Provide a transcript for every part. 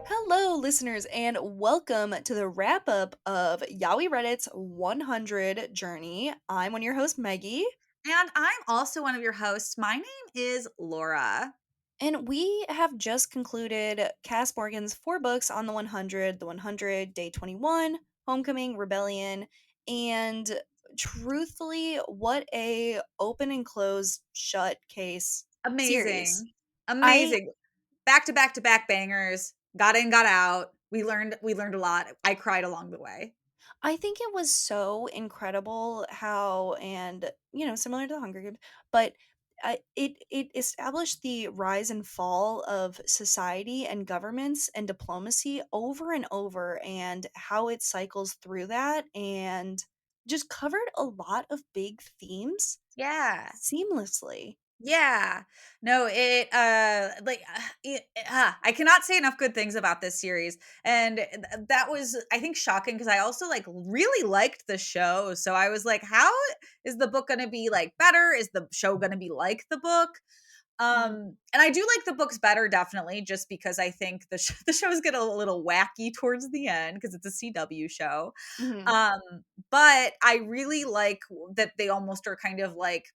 Hello, listeners, and welcome to the wrap up of Yaoi Reddit's 100 journey. I'm one of your hosts, Meggie, And I'm also one of your hosts. My name is Laura. and we have just concluded Kass Morgan's four books on the 100, Day 21, Homecoming, Rebellion, and truthfully, what a open and closed shut case series. Amazing. I Amazing. Back to back to back bangers. Got in, got out. We learned a lot. I cried along the way. I think it was so incredible how, and similar to the Hunger Games, but it established the rise and fall of society and governments and diplomacy over and over, and how it cycles through that, and just covered a lot of big themes Yeah. seamlessly. Yeah. No, I cannot say enough good things about this series. And that was I think shocking because I also like really liked the show. So I was like, how is the book going to be like better? Is the show going to be like the book? Mhm. And I do like the books better, definitely, just because I think the shows get a little wacky towards the end because it's a CW show. Mhm. Um, but I really like that they almost are kind of like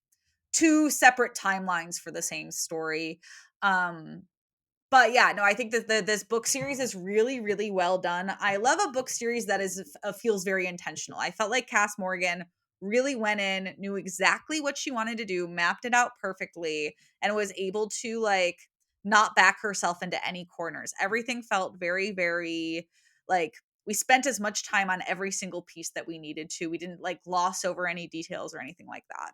two separate timelines for the same story. Um, but yeah, no, I think that this book series is really, really well done. I love a book series that feels very intentional. I felt like Kass Morgan really went in, knew exactly what she wanted to do, mapped it out perfectly, and was able to like not back herself into any corners. Everything felt very, very like we spent as much time on every single piece that we needed to. We didn't like gloss over any details or anything like that.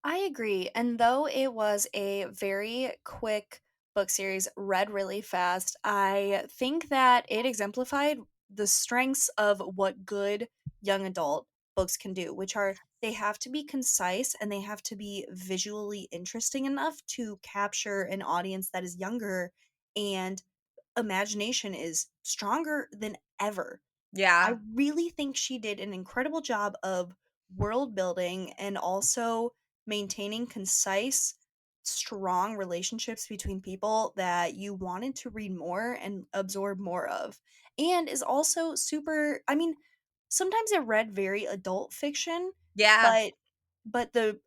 I agree. And though it was a very quick book series, read really fast, I think that it exemplified the strengths of what good young adult books can do, which are they have to be concise and they have to be visually interesting enough to capture an audience that is younger, and imagination is stronger than ever. I Yeah. really think she did an incredible job of world building and also maintaining concise, strong relationships between people that you wanted to read more and absorb more of. And is also super, I mean, sometimes I read very adult fiction, Yeah. but the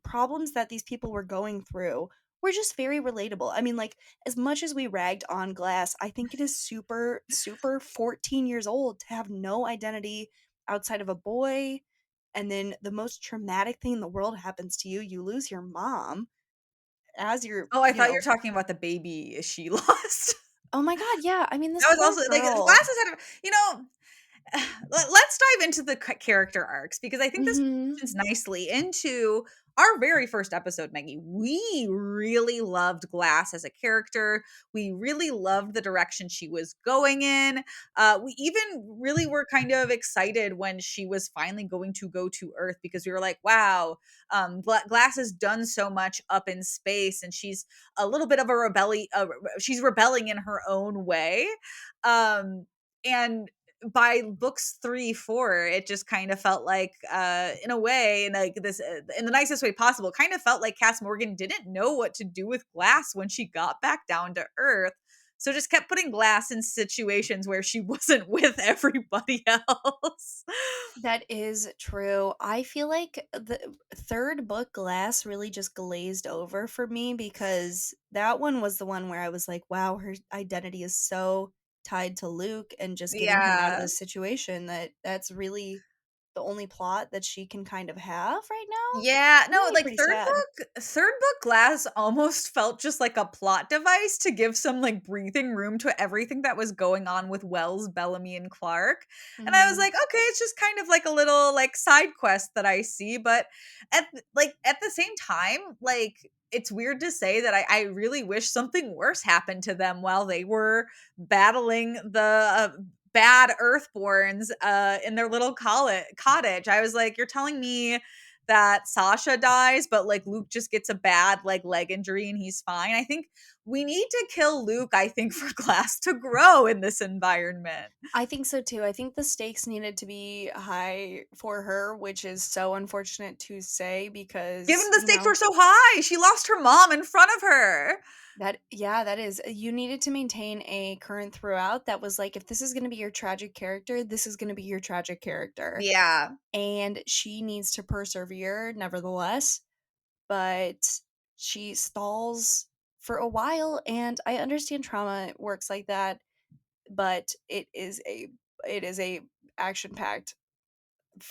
problems that these people were going through were just very relatable. I mean, like, as much as we ragged on Glass, I think it is super, super 14 years old to have no identity outside of a boy. And then the most traumatic thing in the world happens to you. You lose your mom as you're, Oh, I thought you were talking about the baby she lost. oh my God, yeah. I mean, this That was poor also like girl. glasses had you know, let's dive into the character arcs because I think this Hmm. transitions nicely into our very first episode, Maggie. We really loved Glass as a character. We really loved the direction she was going in. We even really were kind of excited when she was finally going to go to Earth because we were like, wow, Glass has done so much up in space and she's a little bit of a rebellion. She's rebelling in her own way. And by books 3, 4, it just kind of felt like, in a way, in like this, in the nicest way possible, kind of felt like Kass Morgan didn't know what to do with Glass when she got back down to Earth. So just kept putting Glass in situations where she wasn't with everybody else. That is true. I feel like the third book, Glass, really just glazed over for me because that one was the one where I was like, wow, her identity is so tied to Luke and just getting him out of Yeah. this situation that that's really the only plot that she can kind of have right now. Yeah, Made no, me like pretty sad. third book Glass almost felt just like a plot device to give some like breathing room to everything that was going on with Wells, Bellamy, and Clark. And I was Hmm. like, okay, it's just kind of like a little like side quest that I see, but at the same time, like it's weird to say that I really wish something worse happened to them while they were battling the bad Earthborns in their little cottage. I was like, you're telling me that Sasha dies, but like Luke just gets a bad like leg injury and he's fine. I think we need to kill Luke, I think, for Glass to grow in this environment. I think so too. I think the stakes needed to be high for her, which is so unfortunate to say Given because, the stakes were so high, she lost her mom in front of her. that is you needed to maintain a current throughout that was like, if this is gonna be your tragic character, this is gonna be your tragic character, Yeah. and she needs to persevere nevertheless, but she stalls for a while, and I understand trauma works like that, but it is a action-packed,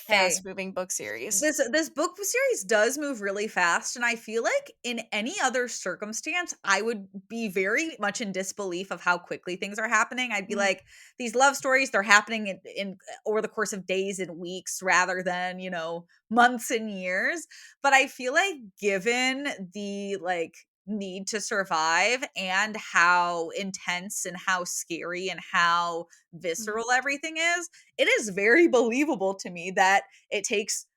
Hey, fast-moving book series. this book series does move really fast, and I feel like in any other circumstance, I would be very much in disbelief of how quickly things are happening. I'd be Mm. like, these love stories, they're happening in over the course of days and weeks rather than, months and years. But I feel like given the need to survive and how intense and how scary and how Mhm. visceral everything is, it is very believable to me that it takes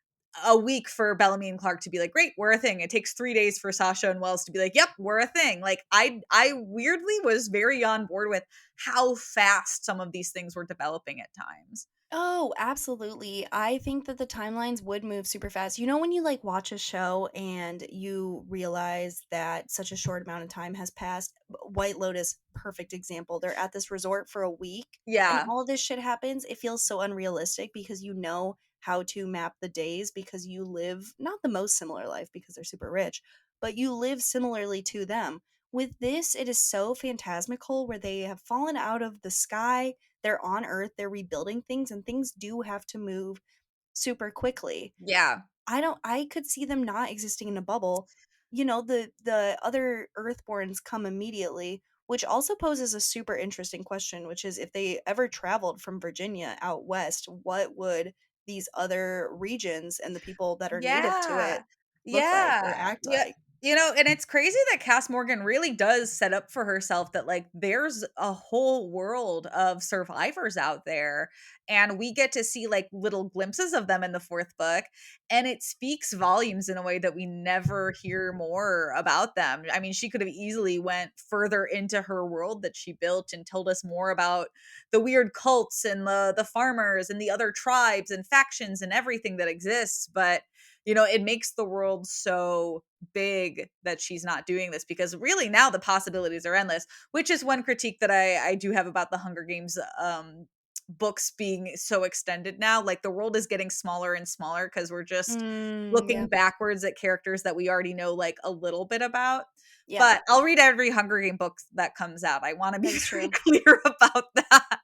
a week for Bellamy and Clark to be like, "Great, we're a thing." It takes 3 days for Sasha and Wells to be like, "Yep, we're a thing." Like, I weirdly was very on board with how fast some of these things were developing at times. Oh, absolutely. I think that the timelines would move super fast. You know, when you like watch a show and you realize that such a short amount of time has passed? White Lotus, perfect example. They're at this resort for a week and Yeah. all of this shit happens. It feels so unrealistic because you know how to map the days because you live not the most similar life because they're super rich, but you live similarly to them. With this, it is so phantasmical where they have fallen out of the sky, they're on Earth, they're rebuilding things, and things do have to move super quickly. Yeah. I could see them not existing in a bubble. You know, the other Earthborns come immediately, which also poses a super interesting question, which is if they ever traveled from Virginia out west, what would these other regions and the people that are native to it Yeah. look like or Yeah. act Yeah. like? And it's crazy that Cass Morgan really does set up for herself that there's a whole world of survivors out there, and we get to see little glimpses of them in the fourth book, and it speaks volumes in a way that we never hear more about them. I mean, she could have easily went further into her world that she built and told us more about the weird cults and the farmers and the other tribes and factions and everything that exists, but it makes the world so big that she's not doing this because really now the possibilities are endless, which is one critique that I do have about the Hunger Games books being so extended now. Like the world is getting smaller and smaller because we're just Mm, looking yeah. backwards at characters that we already know a little bit about. Yeah, But I'll read every Hunger Game book that comes out. I want to be that is very true. clear about that.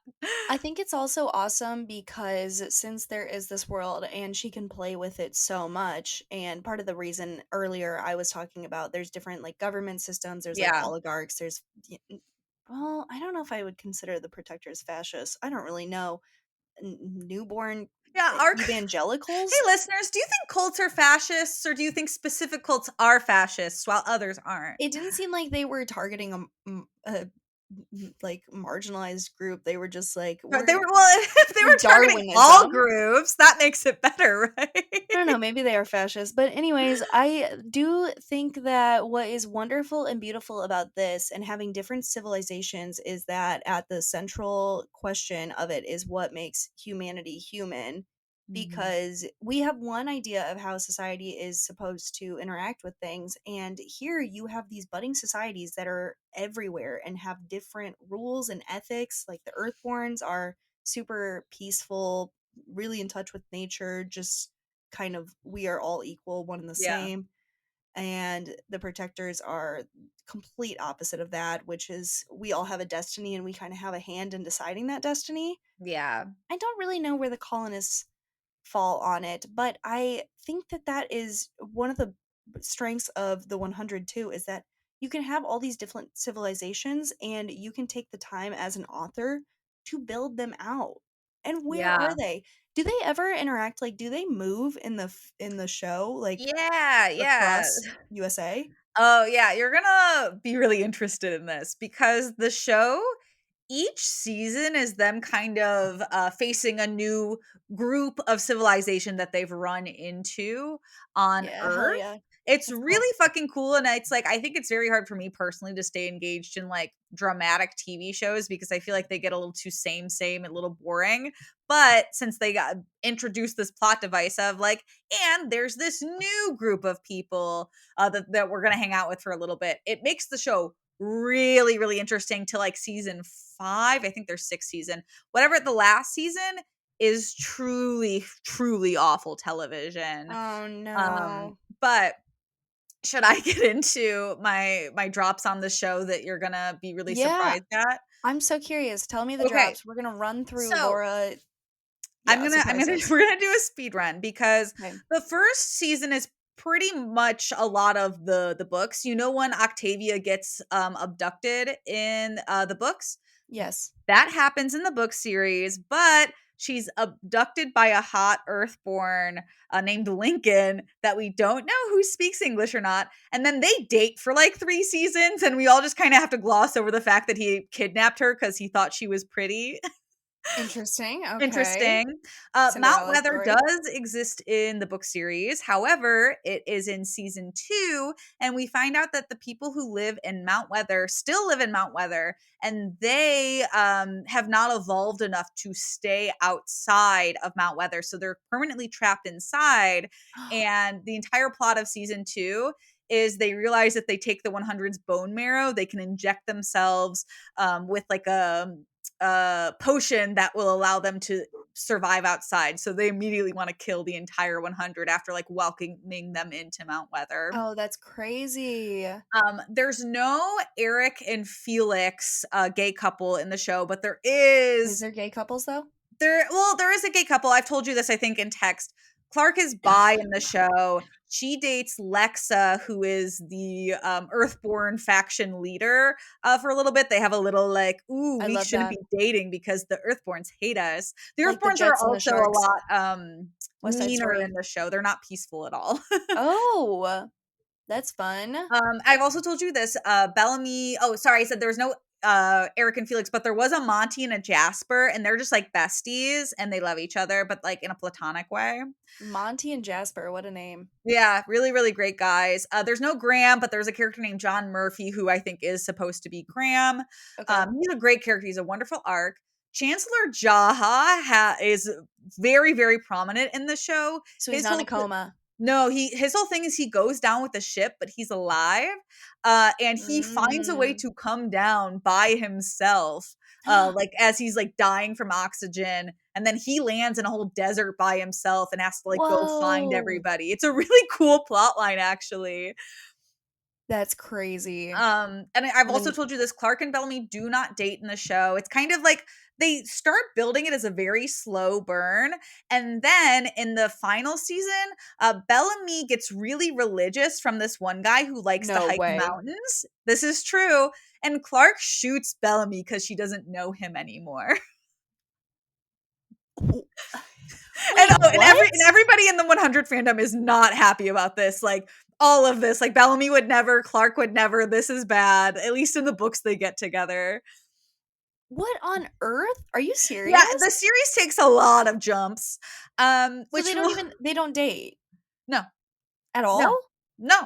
I think it's also awesome because since there is this world and she can play with it so much, and part of the reason earlier I was talking about there's different like government systems, there's like Yeah. oligarchs, well, I don't know if I would consider the protectors fascist. I don't really know. Newborn Yeah, our Hey, evangelicals? listeners, do you think cults are fascists, or do you think specific cults are fascists while others aren't? It didn't seem like they were targeting like marginalized group. They were just like Right, we're if they through were targeting all Darwinism. groups, that makes it better, I don't right? know, maybe they are fascist. But anyways, I do think that what is wonderful and beautiful about this and having different civilizations is that at the central question of it is what makes humanity human, Mhm. because we have one idea of how society is supposed to interact with things, and here you have these budding societies that are everywhere and have different rules and ethics. Like the Earthborns are super peaceful, really in touch with nature, just kind of we are all equal, one and the Yeah, same. And the protectors are complete opposite of that, which is we all have a destiny and we kind of have a hand in deciding that destiny. yeah, I don't really know where the colonists fall on it, but I think that that is one of the strengths of the 100 too, is that you can have all these different civilizations and you can take the time as an author to build them out. And where are yeah, they? Do they ever interact, like do they move in in the show like yeah, yeah. across USA? Oh, yeah, you're gonna be really interested in this because the show, each season is them kind of facing a new group of civilization that they've run into on Yeah, hell Earth. yeah. It's That's cool. really fucking cool. And it's I think it's very hard for me personally to stay engaged in dramatic TV shows because I feel like they get a little too same, and a little boring. But since they got introduced this plot device of and there's this new group of people that we're going to hang out with for a little bit, it makes the show really, really interesting to like season 5. I think there's 6 season. Whatever the last season is truly, truly awful television. Oh, no. But should I get into my drops on the show that you're gonna be really Yeah, surprised at? I'm so curious. Tell me the Okay, drops. We're gonna run through so Laura. I'm Yeah, gonna I'm gonna surprises. we're gonna do a speed run because Okay. the first season is pretty much a lot of the books. You know when Octavia gets abducted in the books? Yes. That happens in the book series, but she's abducted by a hot Earthborn named Lincoln that we don't know who speaks English or not. And then they date for like 3 seasons, and we all just kind of have to gloss over the fact that he kidnapped her because he thought she was pretty. Interesting. Okay. Interesting. Mount Cinderella Weather story. does exist in the book series. However, it is in season 2, and we find out that the people who live in Mount Weather still live in Mount Weather, and they have not evolved enough to stay outside of Mount Weather. So they're permanently trapped inside. And the entire plot of season 2 is they realize that they take the 100's bone marrow, they can inject themselves with like a potion that will allow them to survive outside. So they immediately want to kill the entire 100 after like welcoming them into Mount Weather. Oh, that's crazy. There's no Eric and Felix gay couple in the show, but Is there gay couples though? there is a gay couple. I've told you this, I think, in text. Clark is bi in the show. She dates Lexa, who is the Earthborn faction leader for a little bit. They have a little like, ooh, I we love shouldn't be that. dating because the Earthborns hate us. The Like the Earthborns are Jets and the also a Sharks. lot West Side meaner in Story. the show. They're not peaceful at all. Oh, that's fun. I've also told you this, Bellamy oh, sorry, I said there was no, Eric and Felix, but there was a Monty and a Jasper, and they're just, like, besties, and they love each other, but, like, in a platonic way. Monty and Jasper, what a name. Yeah, really, really great guys. There's no Graham, but there's a character named John Murphy who I think is supposed to be Graham. Okay. He's a great character, he's a wonderful arc. Chancellor Jaha is very, very prominent in the show. So he's His not in a whole coma. No, his whole thing is he goes down with the ship, but he's alive, and he finds a way Mm. to come down by himself, like, as he's, like, dying from oxygen, and then he lands in a whole desert by himself and has to, like, go find Whoa. everybody. It's a really cool plot line, actually. That's crazy. And I've And also then told you this, Clark and Bellamy do not date in the show. It's kind of like they start building it as a very slow burn. And then in the final season, Bellamy gets really religious from this one guy who likes to no hike way. mountains. This is true. And Clark shoots Bellamy because she doesn't know him anymore. W- And Wait, and what? everybody in the 100 fandom is not happy about this. Like all of this, like Bellamy would never, Clark would never. This is bad. At least in the books they get together. What on earth? Are you Yeah, serious? the series takes a lot of jumps. So Which they don't date no, at no, all? no.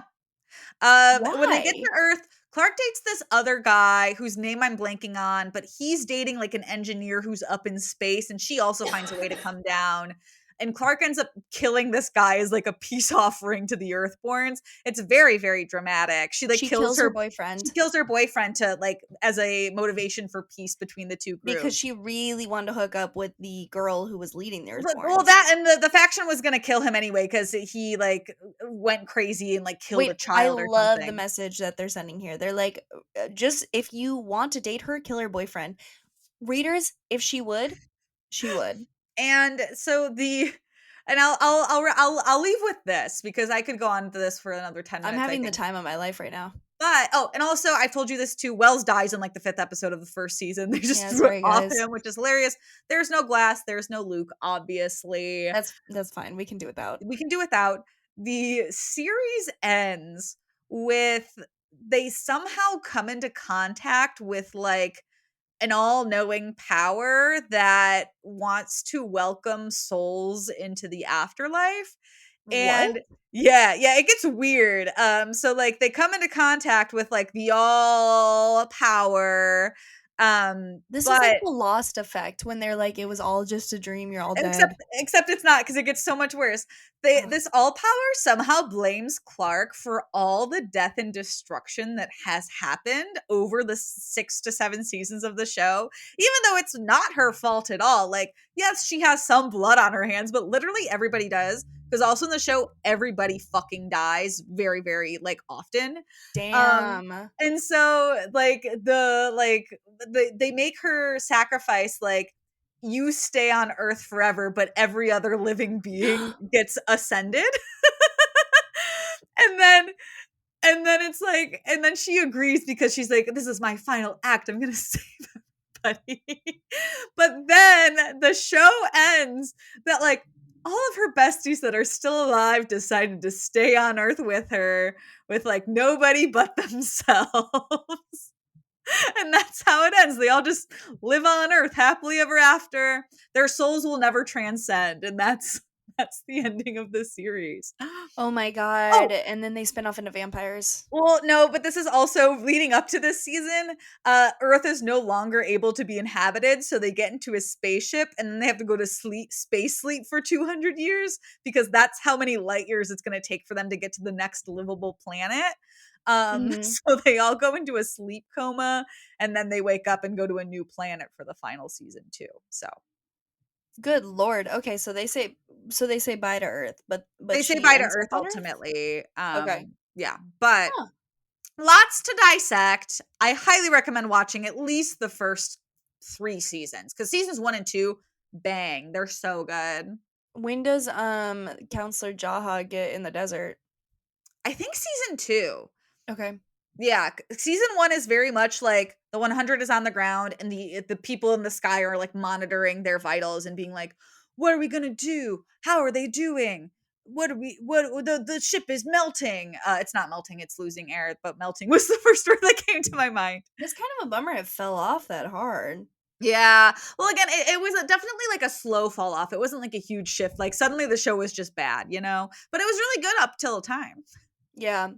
When they get to Why? Earth, Clark dates this other guy whose name I'm blanking on, but he's dating like an engineer who's up in space, and she also finds a way to come down. And Clark ends up killing this guy as like a peace offering to the Earthborns. It's very, very dramatic. She kills her She boyfriend kills her boyfriend to like as a motivation for peace between the two because groups. she really wanted to hook up with the girl who was leading the Well, Earthborns. that and the faction was gonna kill him anyway because he like went crazy and like killed a Wait, I child or love the something. message that they're sending here. They're like, just if you want to date her, kill her boyfriend. Readers, if she would, she would. And so the and I'll leave with this because I could go on to this for another 10 I'm minutes, I having the think. time of my life right now. But oh, and also I've told you this too. Wells dies in like the 5th episode of the first season. They just Yeah, threw it sorry off guys. him, which is hilarious. There's no Glass, there's no Luke, obviously. That's fine. We can do without. We can do without. The series ends with they somehow come into contact with like an all-knowing power that wants to welcome souls into the afterlife. What? And yeah, it gets weird. So like they come into contact with like the all power This is like But the Lost effect when they're like, "It was all just a dream, you're all dead." except it's not, because it gets so much worse. Ugh, This all power somehow blames Clark for all the death and destruction that has happened over the 6 to 7 seasons of the show, even though it's not her fault at all. Like, yes, she has some blood on her hands, but literally everybody does. Because also in the show, everybody fucking dies very, very like often. Um, damn. and so they make her sacrifice like, you stay on Earth forever, but every other living being gets ascended. and then it's like, and then she agrees because she's like, this is my final act. I'm gonna save everybody. But then the show ends that like all of her besties that are still alive decided to stay on Earth with her, with like nobody but themselves. And that's how it ends. They all just live on Earth happily ever after. Their souls will never transcend, and that's the ending of the series. Oh my god, Oh, and then they spin off into vampires. well, no, but this is also leading up to this season. Earth is no longer able to be inhabited, so they get into a spaceship and then they have to go to space sleep for 200 years, because that's how many light years it's going to take for them to get to the next livable planet. Mhm. So they all go into a sleep coma, and then they wake up and go to a new planet for the final season too. So Good lord. Okay, so they say bye to Earth, but they say she bye to ends up Earth on Earth? ultimately. Okay. Yeah, but Huh. lots to dissect. I highly recommend watching at least the first 3 seasons, because seasons 1 and 2, bang, they're so good. When does Counselor Jaha get in the desert? I think season 2. Okay. Yeah, season 1 is very much like the 100 is on the ground, and the people in the sky are like monitoring their vitals and being like, "What are we gonna do? How are they doing? What are we? What the ship is melting? It's not melting; it's losing air. But melting was the first word that came to my mind. It's kind of a bummer it fell off that hard. Yeah. Well, again, it was definitely like a slow fall off. It wasn't like a huge shift. Like suddenly the show was just bad, you know. But it was really good up till the time. Yeah.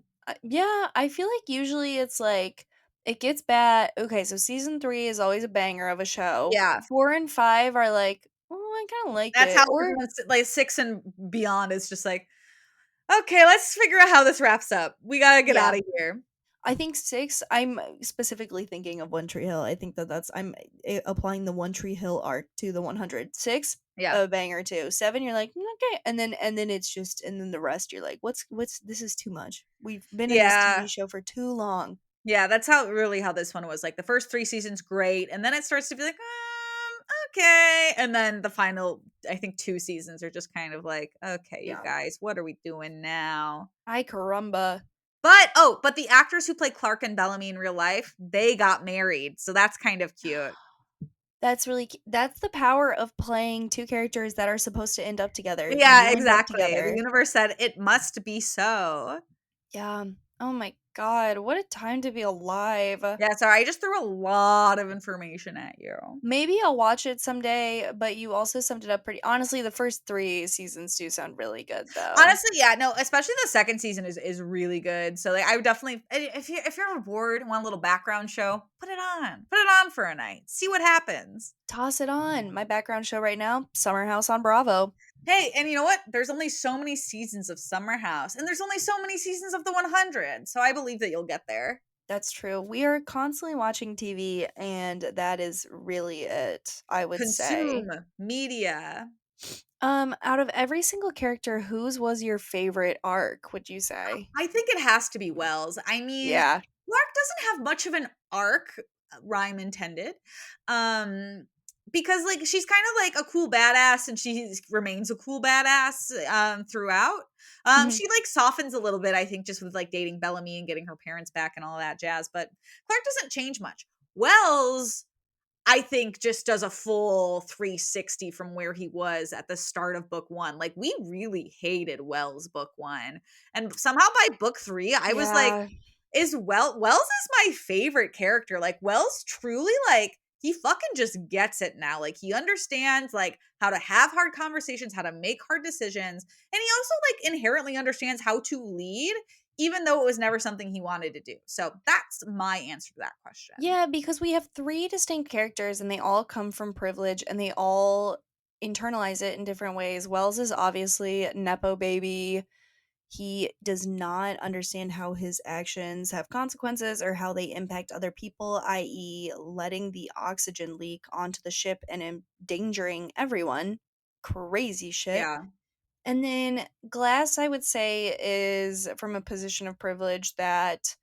Yeah, I feel like usually it's like it gets bad. Okay, so season 3 is always a banger of a show. Yeah. 4 and 5 are like, "Oh, I kind of liked That's it." how Or like 6 and beyond is just like, okay, let's figure out how this wraps up. We gotta get out yeah, of here. I think 6, I'm specifically thinking of One Tree Hill. I think that's I'm applying the One Tree Hill arc to the 100. 6, Yeah. a banger too. 7, you're like, okay. And then it's just, and then the rest, you're like, what's, this is too much. We've been in this TV Yeah. show for too long. Yeah, that's how really how this one was. Like the first 3 seasons, great. And then it starts to be like, okay. And then the final, I think 2 seasons are just kind of like, okay, you Yeah. guys, what are we doing now? Ay caramba. But the actors who play Clark and Bellamy in real life, they got married. So that's kind of cute. That's really that's the power of playing 2 characters that are supposed to end up together. Yeah, You end up exactly. The together. universe said it must be so. Yeah. Oh my god, what a time to be alive. Yeah, sorry, I just threw a lot of information at you. Maybe I'll watch it someday, but you also summed it up pretty honestly, the first 3 seasons do sound really good, though. Honestly, yeah, no, especially the second season is really good. So like I would definitely, if you're ever bored and want a little background show, put it on. Put it on for a night. See what happens. Toss it on. My background show right now, Summer House on Bravo. Hey, and you know what? There's only so many seasons of Summer House, and there's only so many seasons of the 100. So I believe that you'll get there. That's true. We are constantly watching TV, and that is really it, I would say. Consume media. Out of every single character, whose was your favorite arc, would you say? I think it has to be Wells. I mean, Yeah. Clark doesn't have much of an arc, rhyme intended. Um because like she's kind of like a cool badass, and she remains a cool badass throughout. Mhm. She like softens a little bit, I think, just with like dating Bellamy and getting her parents back and all that jazz, but Clark doesn't change much. Wells, I think, just does a full 360 from where he was at the start of book 1. Like we really hated Wells book 1. And somehow by book 3, I was like, Yeah. Wells is my favorite character. Like Wells truly, like, he fucking just gets it now. Like he understands like how to have hard conversations, how to make hard decisions, and he also like inherently understands how to lead, even though it was never something he wanted to do. So that's my answer to that question. Yeah, because we have 3 distinct characters and they all come from privilege and they all internalize it in different ways. Wells is obviously nepo baby. He does not understand how his actions have consequences or how they impact other people, i.e., letting the oxygen leak onto the ship and endangering everyone. Crazy shit. Yeah. And then Glass, I would say, is from a position of privilege that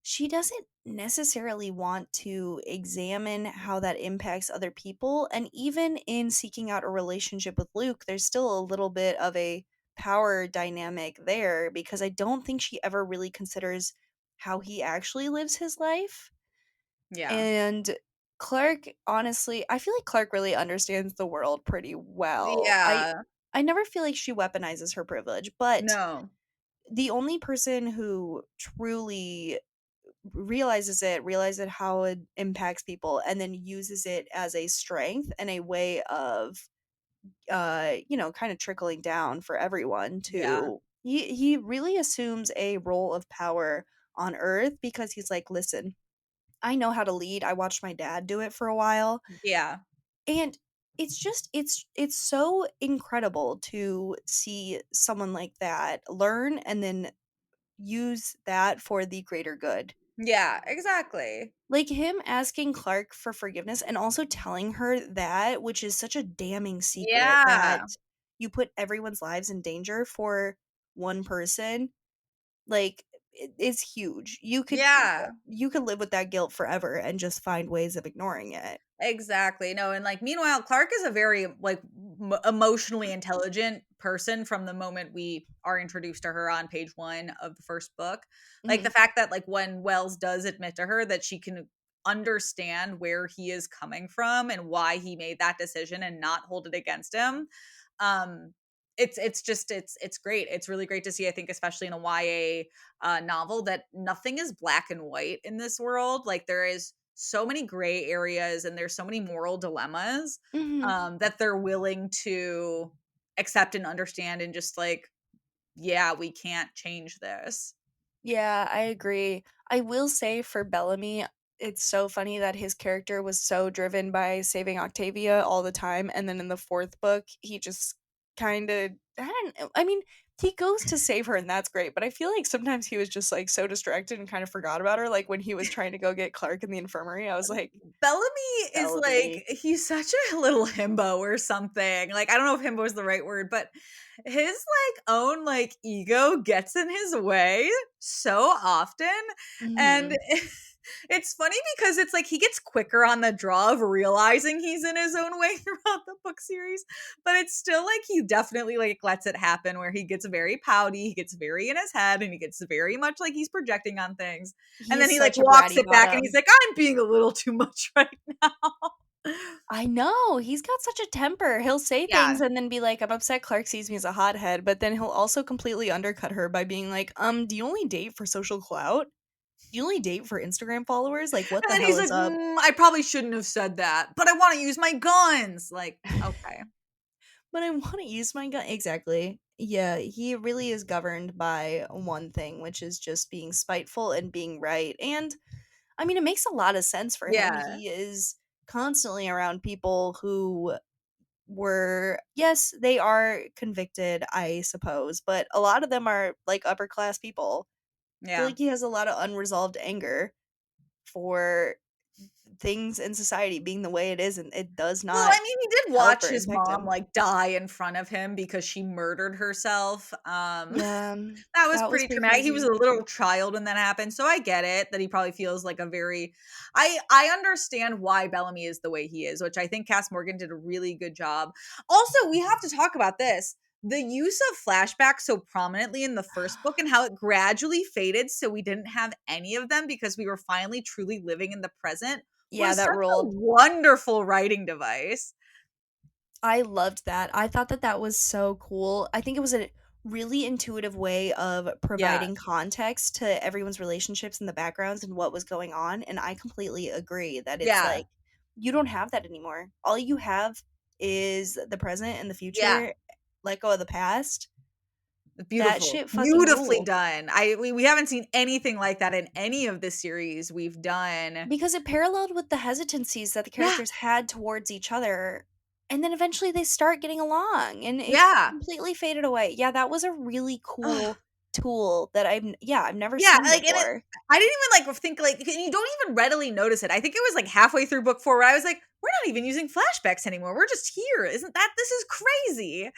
she doesn't necessarily want to examine how that impacts other people. And even in seeking out a relationship with Luke, there's still a little bit of a power dynamic there because I don't think she ever really considers how he actually lives his life. Yeah. And Clark, honestly, I feel like Clark really understands the world pretty well. Yeah. I never feel like she weaponizes her privilege, but No. the only person who truly realizes how it impacts people, and then uses it as a strength and a way of kind of trickling down for everyone Yeah. to he really assumes a role of power on Earth because he's like, listen, I know how to lead. I watched my dad do it for a while. Yeah. And it's so incredible to see someone like that learn and then use that for the greater good. Yeah, exactly. Like him asking Clark for forgiveness and also telling her that, which is such a damning secret that Yeah. you put everyone's lives in danger for one person, like it's huge. Yeah. You could live with that guilt forever and just find ways of ignoring it. Exactly. No, and like meanwhile, Clark is a very like emotionally intelligent person from the moment we are introduced to her on page 1 of the first book. Like the Mhm. fact that like when Wells does admit to her that she can understand where he is coming from and why he made that decision and not hold it against him. Um it's just it's great. It's really great to see, I think, especially in a YA novel, that nothing is black and white in this world. Like there is so many gray areas and there's so many moral dilemmas Mhm. that they're willing to accept and understand, and just like, yeah, we can't change this. Yeah, I agree. I will say for Bellamy, it's so funny that his character was so driven by saving Octavia all the time, and then in the 4th book, he just kinda I don't know, I mean, he goes to save her, and that's great, but I feel like sometimes he was just, like, so distracted and kind of forgot about her, like, when he was trying to go get Clark in the infirmary, I was like, Bellamy is like, "Bellamy." he's such a little himbo or something. Like, I don't know if himbo is the right word, but his like own like ego gets in his way so often. And Mhm. it's funny because it's like he gets quicker on the draw of realizing he's in his own way throughout the book series, but it's still like he definitely like lets it happen where he gets very pouty, he gets very in his head, and he gets very much like he's projecting on things. He And then is he like such a walks bratty it back and he's bottom. like, I'm being a little too much right now. I know, he's got such a temper. He'll say things Yeah. and then be like, "I'm upset Clark sees me as a hothead," but then he'll also completely undercut her by being like, do you only date for social clout? Do you only date for Instagram followers? Like, what And the then hell he's is like, up?" I probably shouldn't have said that, but I want to use my guns. Like, okay. "But I wanna use my gun." Exactly. Yeah, he really is governed by one thing, which is just being spiteful and being right, and, I mean, it makes a lot of sense for him. Yeah. He is constantly around people who were yes, they are convicted, I suppose, but a lot of them are, like, upper class people. I feel Yeah. like he has a lot of unresolved anger for things in society being the way it is, and it does Well, not I mean, he did help watch or his impact mom, him. like, die in front of him because she murdered herself. Yeah, That was that was pretty pretty traumatic. He was crazy. a little child when that happened, so I get it that he probably feels like a very I understand why Bellamy is the way he is, which I think Kass Morgan did a really good job. Also, we have to talk about this. The use of flashbacks so prominently in the first book and how it gradually faded so we didn't have any of them because we were finally truly living in the present Yeah, was that such a ruled. wonderful writing device. I loved that. I thought that that was so cool. I think it was a really intuitive way of Yeah. providing context to everyone's relationships and the backgrounds and what was going on, and I completely agree that it's Yeah. like, you don't have that anymore. All you have is the present and the Yeah. future. Let go of the past. That Beautiful. shit fucking Beautifully ruled. done. We haven't seen anything like that in any of the series we've done. Because it paralleled with the hesitancies that the Yeah. characters had towards each other, and then eventually they start getting along, and it Yeah. completely faded away. Yeah, that was a really Ugh. cool tool that I've never Yeah, seen like, and it before. I didn't even, like, think, like, you don't even readily notice it. I think it was, like, halfway through book 4 where I was like, "We're not even using flashbacks anymore. We're just here. Isn't that this is crazy."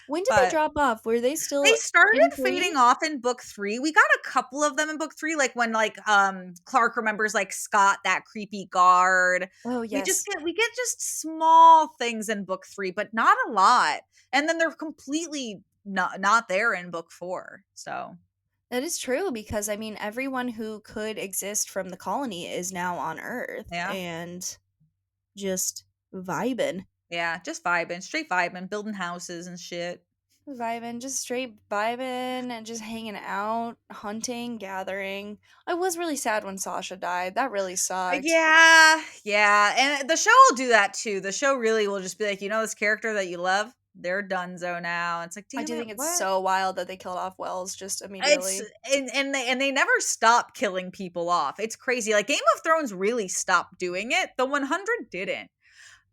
When did they But drop off? Were they they still started in fading 3? off in book 3. We got a couple of them in book 3, like, when, like, Clark remembers, like, Scott, that creepy guard. Oh, yes. We get just small things in book 3, but not a lot. And then they're completely not there in book 4. So, That is true because, I mean, everyone who could exist from the colony is now on Earth yeah. and just vibing. Yeah, just vibing, straight vibing, building houses and shit. Vibing, just straight vibing and just hanging out, hunting, gathering. I was really sad when Sasha died. That really sucked. Yeah, yeah, and the show will do that too. The show really will just be like, "You know this character that you love? They're donezo now." It's like, I "Damn do it, think it's what?" so wild that they killed off Wells just It's immediately. and they never stop killing people off. It's crazy. Like Game of Thrones really stopped doing it. The 100 didn't.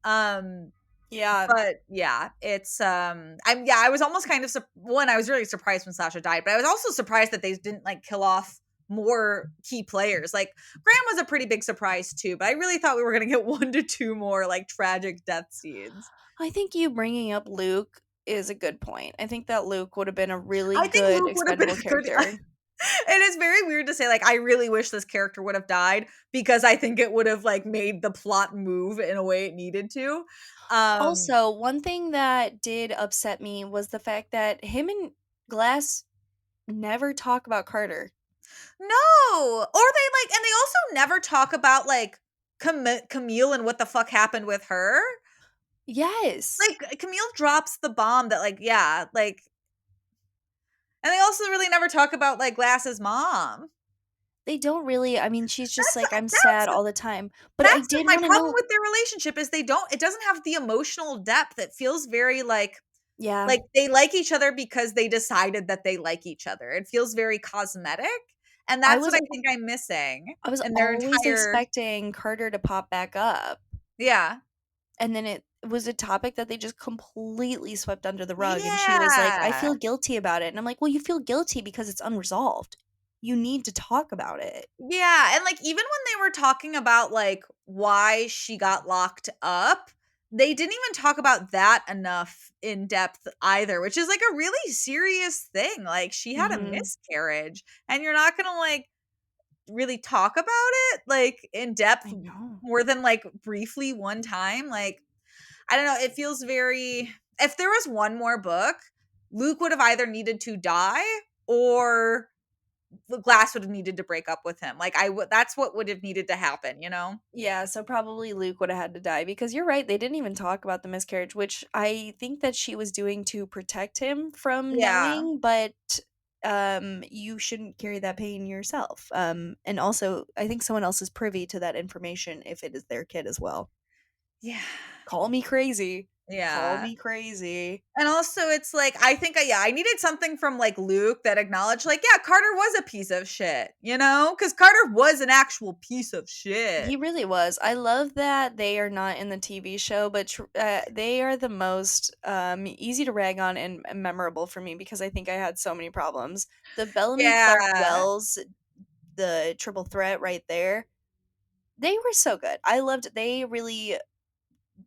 Um Yeah, But yeah, it's I was almost kind of one, I was really surprised when Sasha died, but I was also surprised that they didn't like kill off more key players. Like Graham was a pretty big surprise too, but I really thought we were going to get 1 to 2 more like tragic death scenes. I think you bringing up Luke is a good point. I think that Luke would have been a really I think good Luke would have been expendable a good character. it is very weird to say like I really wish this character would have died because I think it would have like made the plot move in a way it needed to. Um Also, one thing that did upset me was the fact that him and Glass never talk about Carter. No, or they like and they also never talk about, like, Camille and what the fuck happened with her. Yes. Like, Camille drops the bomb that, like yeah, like and they also really never talk about, like, Glass's mom. They don't really, I mean, she's just like, "I'm sad That's all the time." But I did my wanna problem know. with their relationship is it doesn't have the emotional depth. It feels very, Yeah. like, they like each other because they decided that they like each other. It feels very cosmetic, and I that's what was I think I'm missing I was in their always entire expecting Carter to pop back up, yeah. and then it was a topic that they just completely swept under the rug, and she was like, "I Yeah. feel guilty about it." And I'm like, "Well, you feel guilty because it's unresolved. You need to talk about it." Yeah, and, like, even when they were talking about, like, why she got locked up, they didn't even talk about that enough in depth either, which is, like, a really serious thing, like, she had a Mhm. miscarriage, and you're not gonna, like, really talk about it, like, in depth I know. more than, like, briefly one time, like, I don't know, it feels very if there was one more book, Luke would have either needed to die or the Glass would have needed to break up with him. Like I would that's what would have needed to happen, you know? Yeah, so probably Luke would have had to die because you're right, they didn't even talk about the miscarriage, which I think that she was doing to protect him from Yeah. knowing, but you shouldn't carry that pain yourself. And also I think someone else is privy to that information if it is their kid as well. Yeah. Call me crazy. Call Yeah. me crazy. And also it's like I think yeah, I needed something from like Luke that acknowledged like yeah, Carter was a piece of shit, you know? Cuz Carter was an actual piece of shit. He really was. I love that they are not in the TV show, but they are the most easy to rag on and memorable for me because I think I had so many problems. The Bellamy Clark Yeah. Wells, the triple threat right there, they were so good. I loved. They really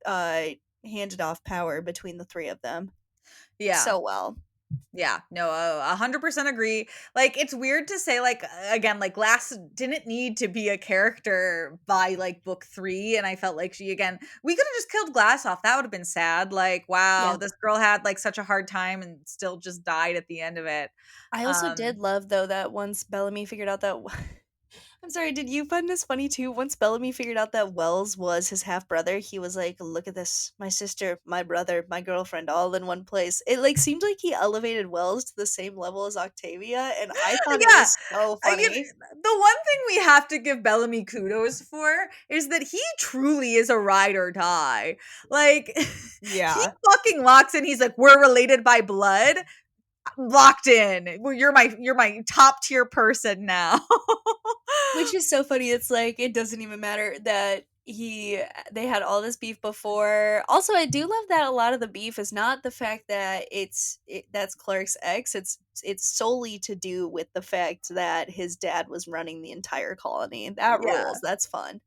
uh, handed off power between the three of them Yeah. so well. Yeah, no, 100% agree. Like, it's weird to say, like, again, like, Glass didn't need to be a character by, like, book 3, and I felt like we could have just killed Glass off, that would have been sad, like, wow, Yeah. this girl had, like, such a hard time and still just died at the end of it. I also did Um, love though that once Bellamy figured out that I'm sorry, did you find this funny too? Once Bellamy figured out that Wells was his half brother, he was like, "Look at this. My sister, my brother, my girlfriend all in one place." It like seemed like he elevated Wells to the same level as Octavia, and I thought it yeah, was so I get funny. the one thing we have to give Bellamy kudos for is that he truly is a ride or die. Like, he Yeah. fucking walks in, he's like, "We're related by blood." locked in. Well, you're my top tier person now. Which is so funny, it's like, it doesn't even matter that they had all this beef before. Also, I do love that a lot of the beef is not the fact that that's Clark's ex, it's solely to do with the fact that his dad was running the entire colony. That Yeah. rules, that's fun.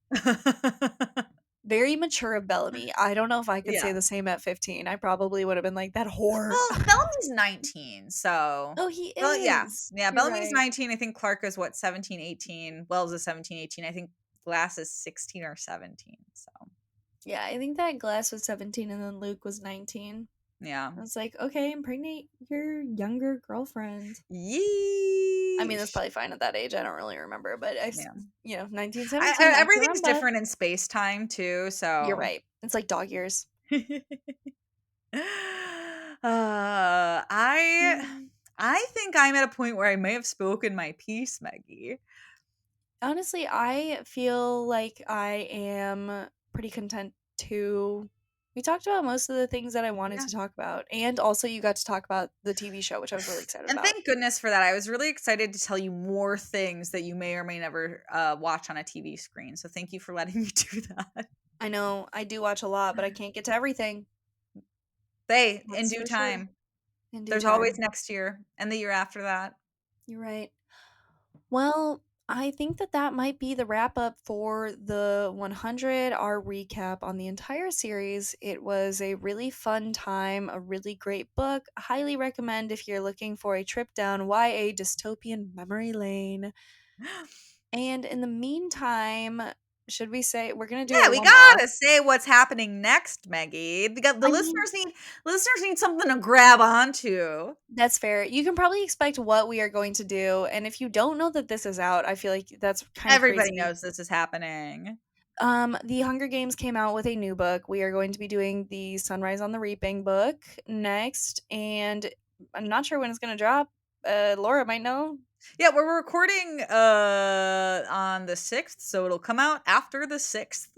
Very mature of Bellamy. I don't know if I could say Yeah. the same at 15. I probably would have been like, "That whore." Well, Bellamy's 19, so Oh, he well, yeah. is. Yeah, You're Bellamy's right. 19, I think Clark is what, 17, 18. Wells is 17, 18. I think Glass is 16 or 17, so Yeah, I think that Glass was 17 and then Luke was 19. yeah. I was like, "Okay, impregnate your younger girlfriend." I mean, that's Yeesh. probably fine at that age, I don't really remember, but Yeah. 1917, I can Everything's remember. different in space-time too, You're so right. It's like dog years. I Mm. I think I'm at a point where I may have spoken my piece, Maggie. Honestly, I feel like I am pretty content to we talked about most of the things that I wanted Yeah. to talk about, and also you got to talk about the TV show, which I was really excited And about. thank goodness for that. I was really excited to tell you more things that you may or may never watch on a TV screen. So thank you for letting me do that. I know I do watch a lot, but I can't get to everything. They, in That's due for sure. time. In due There's always time. next year and the year after that. You're right. Well, I think that that might be the wrap up for the 100, our recap on the entire series. It was a really fun time, a really great book. Highly recommend if you're looking for a trip down YA dystopian memory lane. And in the meantime, should we say we're going to do a Yeah, we one off? gotta say what's happening next, Maggie. The I mean, listeners need something to grab onto. that's fair. You can probably expect what we are going to do. And if you don't know that this is out, I feel like that's kind of Everybody crazy. knows this is happening. The Hunger Games came out with a new book. We are going to be doing the Sunrise on the Reaping book next, and I'm not sure when it's going to drop. Laura might know. Yeah, we're recording on the 6th, so it'll come out after the 6th.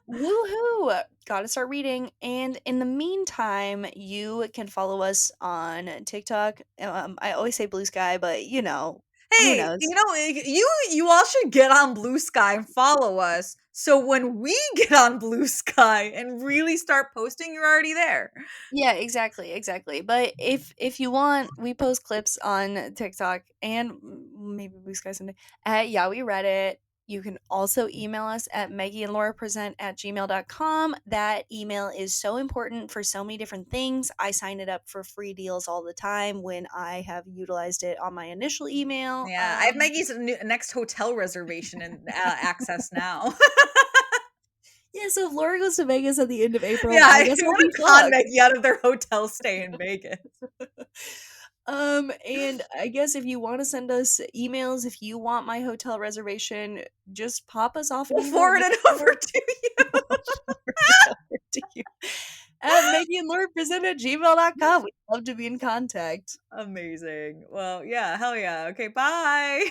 Woohoo! Gotta start reading. And in the meantime, you can follow us on TikTok. I always say Blue Sky, but who Hey, knows? you all should get on Blue Sky and follow us. So when we get on Blue Sky and really start posting, you're already there. Yeah, exactly, exactly. But if you want, we post clips on TikTok and maybe Blue Sky someday at Yeah We Read It. You can also email us at Meggie and Laura present at gmail.com. That email is so important for so many different things. I sign it up for free deals all the time when I have utilized it on my initial email. Yeah, I have Maggie's next hotel reservation and access now. Yeah, so if Laura goes to Vegas at the end of April, Yeah, I I'm guess I'll gonna be con fucked. Maggie out of their hotel stay in Vegas. And I guess if you want to send us emails, if you want my hotel reservation, just pop us off an We'll email at forward Maggie it and over Laura. to you. We'll forward it over to you. At Maggie and Laura present at gmail.com. We'd love to be in contact. Amazing. Well, yeah, hell yeah. Okay, bye.